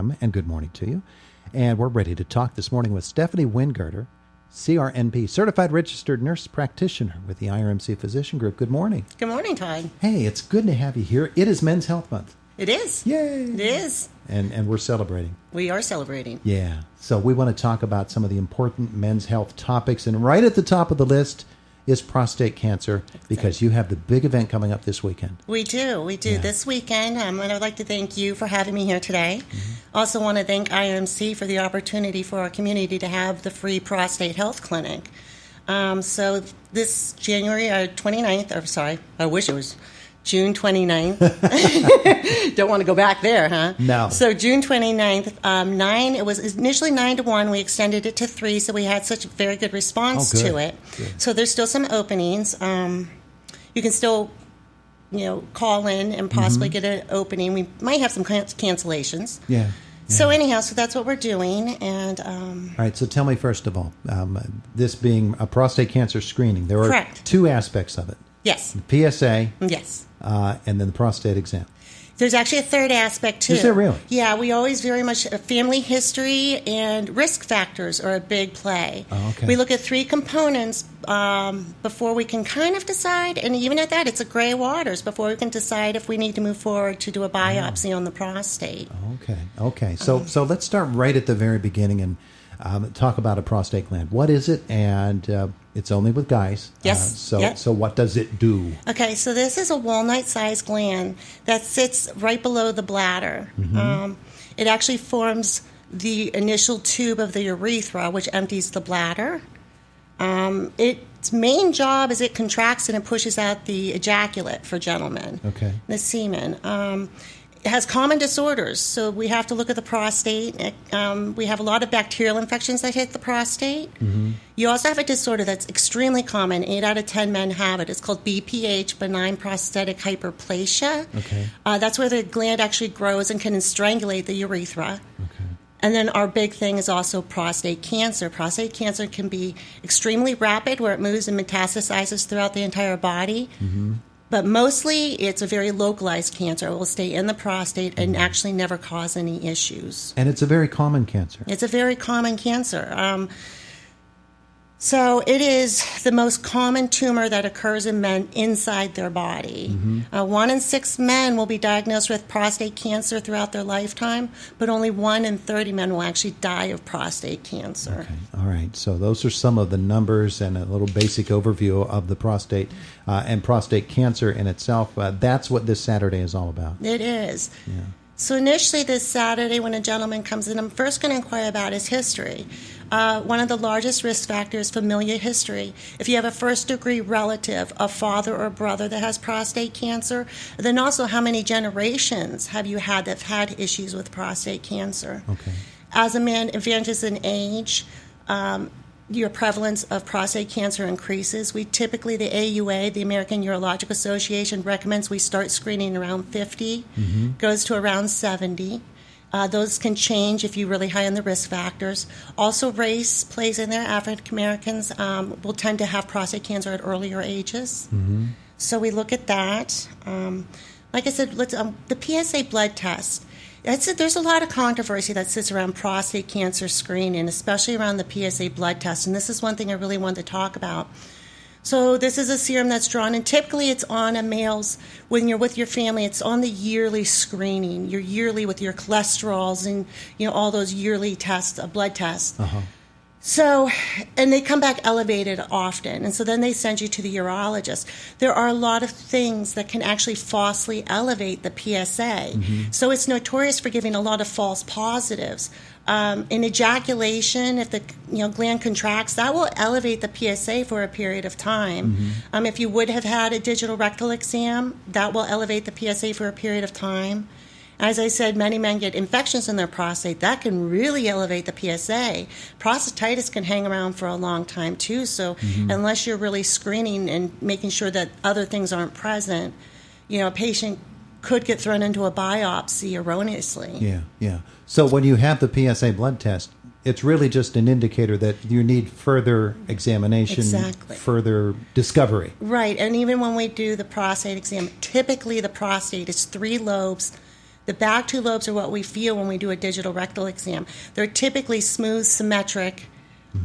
a.m., and good morning to you. And we're ready to talk this morning with Stephanie Wingerter, CRNP, Certified Registered Nurse Practitioner with the IRMC Physician Group. Good morning. Good morning, Todd. Hey, it's good to have you here. It is Men's Health Month. It is. Yay. It is. And we're celebrating. We are celebrating. Yeah. So we want to talk about some of the important men's health topics. And right at the top of the list is prostate cancer, because you have the big event coming up this weekend. We do. Yeah. This weekend. And I'd like to thank you for having me here today. Mm-hmm. Also want to thank IRMC for the opportunity for our community to have the free prostate health clinic. So this January 29th, I wish it was June 29th. Don't want to go back there, huh? No. So June 29th, it was initially 9 to 1. We extended it to 3, so we had such a very good response to it. Good. So there's still some openings. You can still, call in and possibly get an opening. We might have some cancellations. Yeah. So anyhow, that's what we're doing. And all right, so tell me first of all, this being a prostate cancer screening, there are correct. 2 aspects of it. Yes. The PSA. Yes. And then the prostate exam. There's actually a third aspect, too. Is there really? Yeah, we always very much, family history and risk factors are a big play. Oh, okay. We look at 3 components before we can kind of decide, and even at that, it's a gray waters, before we can decide if we need to move forward to do a biopsy on the prostate. Okay. So let's start right at the very beginning and talk about a prostate gland. What is it? And it's only with guys. Yes. So what does it do? Okay, so this is a walnut-sized gland that sits right below the bladder. Mm-hmm. It actually forms the initial tube of the urethra, which empties the bladder. Its main job is it contracts and it pushes out the ejaculate for gentlemen. Okay. The semen. It has common disorders, so we have to look at the prostate. We have a lot of bacterial infections that hit the prostate. Mm-hmm. You also have a disorder that's extremely common. 8 out of 10 men have it. It's called BPH, Benign Prostatic Hyperplasia. Okay. That's where the gland actually grows and can strangulate the urethra. Okay. And then our big thing is also prostate cancer. Prostate cancer can be extremely rapid, where it moves and metastasizes throughout the entire body. Mm-hmm. But mostly, it's a very localized cancer. It will stay in the prostate and actually never cause any issues. And it's a very common cancer. It's a very common cancer. So it is the most common tumor that occurs in men inside their body. Mm-hmm. 1 in 6 men will be diagnosed with prostate cancer throughout their lifetime, but only 1 in 30 men will actually die of prostate cancer. Okay. All right. So those are some of the numbers and a little basic overview of the prostate and prostate cancer in itself. That's what this Saturday is all about. It is. Yeah. So initially this Saturday, when a gentleman comes in, I'm first going to inquire about his history. One of the largest risk factors is familial history. If you have a first-degree relative, a father or brother that has prostate cancer, then also how many generations have you had that have had issues with prostate cancer? Okay. As a man advances in age, your prevalence of prostate cancer increases. We typically, the AUA, the American Urologic Association, recommends we start screening around 50, goes to around 70. Those can change if you're really high on the risk factors. Also, race plays in there. African Americans will tend to have prostate cancer at earlier ages. Mm-hmm. So we look at that. Like I said, the PSA blood test. There's a lot of controversy that sits around prostate cancer screening, especially around the PSA blood test. And this is one thing I really wanted to talk about. So this is a serum that's drawn, and typically it's on a male's, when you're with your family, it's on the yearly screening. You're yearly with your cholesterols and all those yearly tests, blood tests. Uh-huh. So, and they come back elevated often, and so then they send you to the urologist. There are a lot of things that can actually falsely elevate the PSA. Mm-hmm. So it's notorious for giving a lot of false positives. In ejaculation, if the gland contracts, that will elevate the PSA for a period of time. Mm-hmm. If you would have had a digital rectal exam, that will elevate the PSA for a period of time. As I said, many men get infections in their prostate. That can really elevate the PSA. Prostatitis can hang around for a long time, too. So unless you're really screening and making sure that other things aren't present, a patient could get thrown into a biopsy erroneously. Yeah. So when you have the PSA blood test, it's really just an indicator that you need further examination, further discovery. Right. And even when we do the prostate exam, typically the prostate is 3 lobes The back two lobes are what we feel when we do a digital rectal exam. They're typically smooth, symmetric,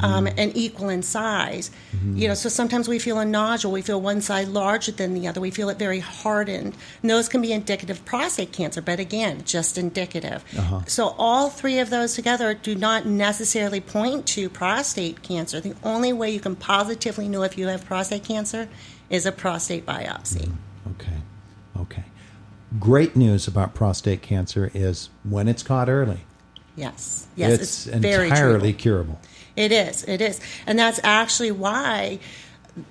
and equal in size. So sometimes we feel a nodule. We feel one side larger than the other. We feel it very hardened. And those can be indicative of prostate cancer, but again, just indicative. So all three of those together do not necessarily point to prostate cancer. The only way you can positively know if you have prostate cancer is a prostate biopsy. Okay. Great news about prostate cancer is when it's caught early. Yes, it's very entirely treatable. curable. It is. And that's actually why,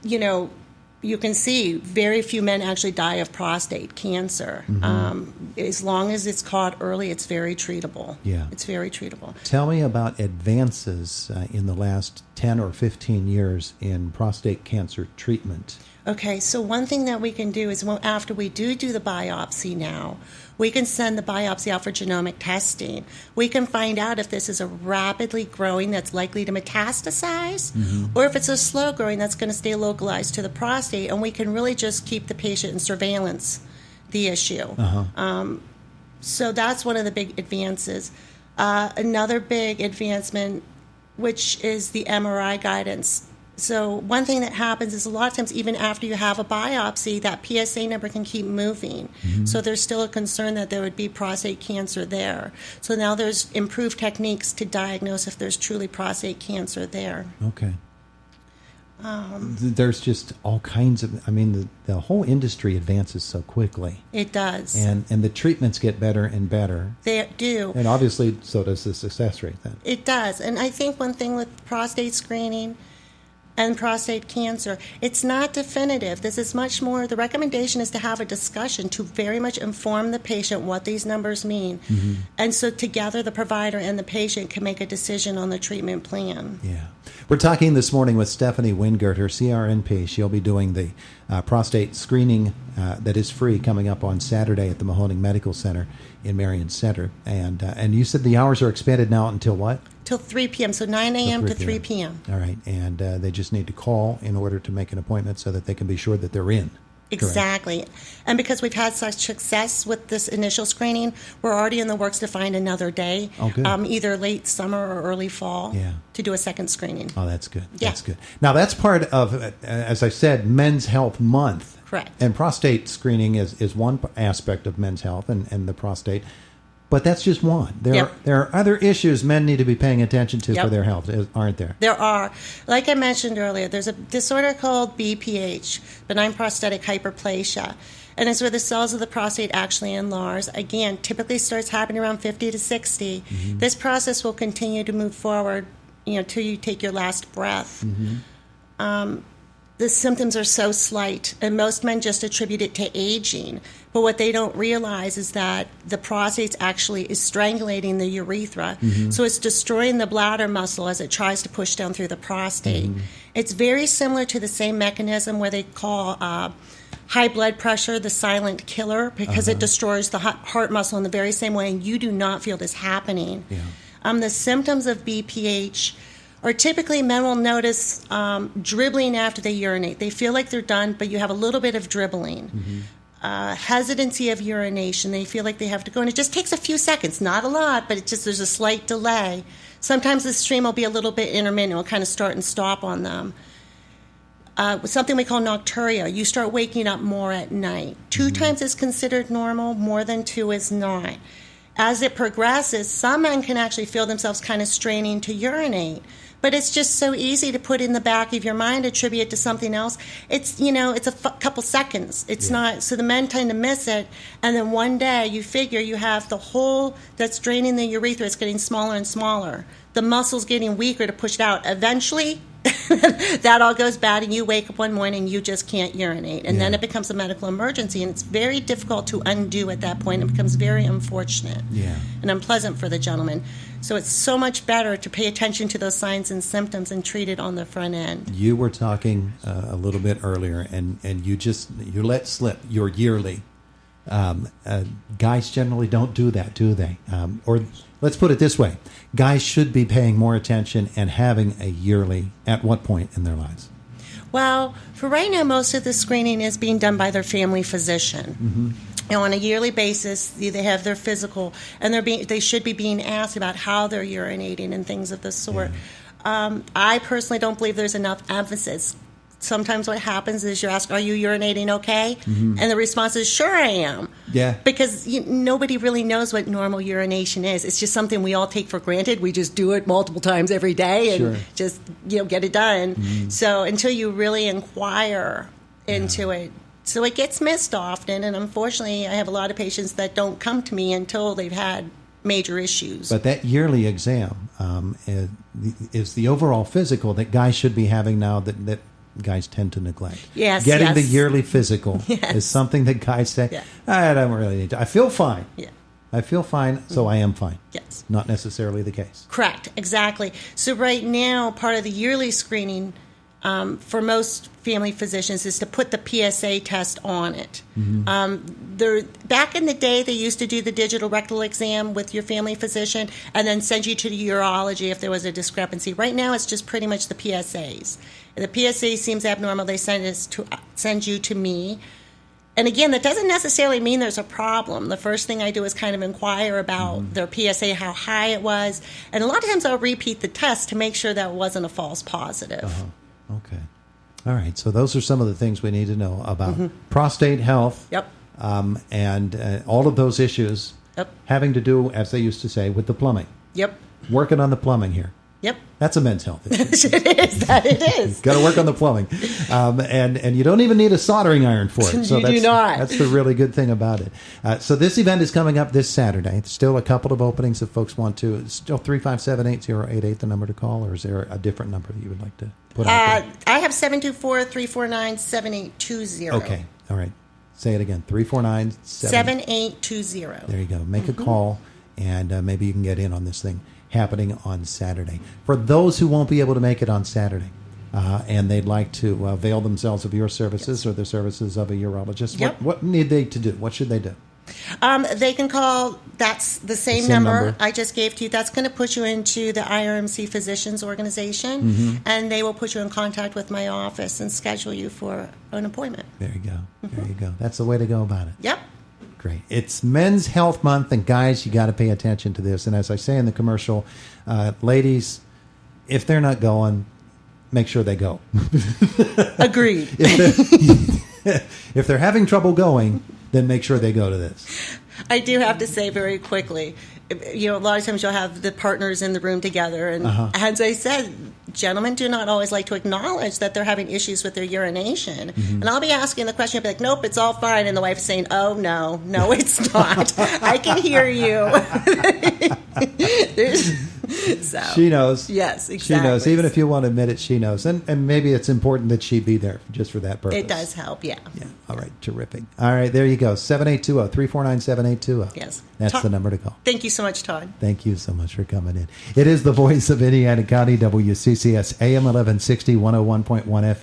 you can see very few men actually die of prostate cancer. As long as it's caught early, it's very treatable. Yeah. It's very treatable. Tell me about advances in the last 10 or 15 years in prostate cancer treatment. Okay, so one thing that we can do is after we do the biopsy now, we can send the biopsy out for genomic testing. We can find out if this is a rapidly growing that's likely to metastasize, or if it's a slow growing that's going to stay localized to the prostate, and we can really just keep the patient in surveillance, the issue. So that's one of the big advances. Another big advancement, which is the MRI guidance. So one thing that happens is a lot of times, even after you have a biopsy, that PSA number can keep moving. So there's still a concern that there would be prostate cancer there. So now there's improved techniques to diagnose if there's truly prostate cancer there. Okay. There's just all kinds of, the whole industry advances so quickly. It does. And the treatments get better and better. They do. And obviously, so does the success rate then. It does. And I think one thing with prostate screening and prostate cancer, it's not definitive. This is much more, the recommendation is to have a discussion to very much inform the patient what these numbers mean. And so together the provider and the patient can make a decision on the treatment plan. Yeah. We're talking this morning with Stephanie Wingerter, CRNP. She'll be doing the prostate screening that is free coming up on Saturday at the Mahoning Medical Center in Marion Center. And you said the hours are expanded now until what? Till 3 p.m., so 9 a.m. to 3 p.m. All right, and they just need to call in order to make an appointment so that they can be sure that they're in. Exactly. Correct. And because we've had such success with this initial screening, we're already in the works to find another day, either late summer or early fall, to do a second screening. Oh, that's good. Yeah. That's good. Now, that's part of, as I said, Men's Health Month. Correct. And prostate screening is one aspect of men's health and the prostate. But that's just one. There are other issues men need to be paying attention to for their health, aren't there? There are. Like I mentioned earlier, there's a disorder called BPH, benign prostatic hyperplasia. And it's where the cells of the prostate actually enlarge. Again, typically starts happening around 50 to 60. This process will continue to move forward, till you take your last breath. The symptoms are so slight, and most men just attribute it to aging. But what they don't realize is that the prostate actually is strangulating the urethra. So it's destroying the bladder muscle as it tries to push down through the prostate. It's very similar to the same mechanism where they call high blood pressure the silent killer, because it destroys the heart muscle in the very same way, and you do not feel this happening. The symptoms of BPH or typically men will notice dribbling after they urinate. They feel like they're done, but you have a little bit of dribbling. Hesitancy of urination. They feel like they have to go, and it just takes a few seconds, not a lot, but there's a slight delay. Sometimes the stream will be a little bit intermittent. It will kind of start and stop on them. Something we call nocturia. You start waking up more at night. 2 times is considered normal. More than 2 is not. As it progresses, some men can actually feel themselves kind of straining to urinate. But it's just so easy to put in the back of your mind, attribute it to something else. It's, it's a couple seconds. It's not, so the men tend to miss it. And then one day you figure you have the hole that's draining the urethra. It's getting smaller and smaller. The muscle's getting weaker to push it out. Eventually, that all goes bad, and you wake up one morning and you just can't urinate. And then it becomes a medical emergency, and it's very difficult to undo at that point. It becomes very unfortunate and unpleasant for the gentleman. So it's so much better to pay attention to those signs and symptoms and treat it on the front end. You were talking a little bit earlier, and you let slip your yearly. Guys generally don't do that, do they? Or let's put it this way. Guys should be paying more attention and having a yearly at what point in their lives? Well, for right now, most of the screening is being done by their family physician. And on a yearly basis, they have their physical, and they should be being asked about how they're urinating and things of this sort. I personally don't believe there's enough emphasis. Sometimes what happens is you ask, are you urinating okay? And the response is, sure I am. Yeah. Because nobody really knows what normal urination is. It's just something we all take for granted. We just do it multiple times every day and just get it done. So until you really inquire into it, so it gets missed often. And unfortunately, I have a lot of patients that don't come to me until they've had major issues. But that yearly exam is the overall physical that guys should be having now that guys tend to neglect. Yes, Getting the yearly physical is something that guys say, I don't really need to. I feel fine. Yeah. I feel fine, so I am fine. Yes. Not necessarily the case. Correct. Exactly. So right now, part of the yearly screening for most family physicians is to put the PSA test on it. Back in the day, they used to do the digital rectal exam with your family physician and then send you to the urology if there was a discrepancy. Right now, it's just pretty much the PSAs. If the PSA seems abnormal, they send you to me. And again, that doesn't necessarily mean there's a problem. The first thing I do is kind of inquire about their PSA, how high it was. And a lot of times I'll repeat the test to make sure that it wasn't a false positive. Okay. All right. So those are some of the things we need to know about prostate health. Yep. And all of those issues having to do, as they used to say, with the plumbing. Yep. Working on the plumbing here. Yep. That's a men's health issue. It is. Got to work on the plumbing. And you don't even need a soldering iron for it. So you do not. That's the really good thing about it. So this event is coming up this Saturday. There's still a couple of openings if folks want to. It's still 357-8088, the number to call, or is there a different number that you would like to put out there? I have 724-349-7820. Okay. All right. Say it again. 349-7820. There you go. Make a call, and maybe you can get in on this thing happening on Saturday. For those who won't be able to make it on Saturday and they'd like to avail themselves of your services or the services of a urologist, what need they to do? What should they do? They can call, that's the same number I just gave to you. That's going to put you into the IRMC Physicians Organization, and they will put you in contact with my office and schedule you for an appointment. There you go. There you go. That's the way to go about it. Yep. Great. It's Men's Health Month, and guys, you got to pay attention to this. And as I say in the commercial, ladies, if they're not going, make sure they go. Agreed. If they're having trouble going, then make sure they go to this. I do have to say very quickly, a lot of times you'll have the partners in the room together, and as I said, gentlemen do not always like to acknowledge that they're having issues with their urination. And I'll be asking the question, I'll be like, nope, it's all fine. And the wife's saying, oh, no, it's not. I can hear you. So, she knows. Yes, exactly. She knows. Even if you won't admit it, she knows. And maybe it's important that she be there just for that purpose. It does help, yeah. All right, terrific. All right, there you go. 7820, 349-7820. Yes. That's the number to call. Thank you so much, Todd. Thank you so much for coming in. It is the voice of Indiana County, WCCS, AM 1160, 101.1 FM.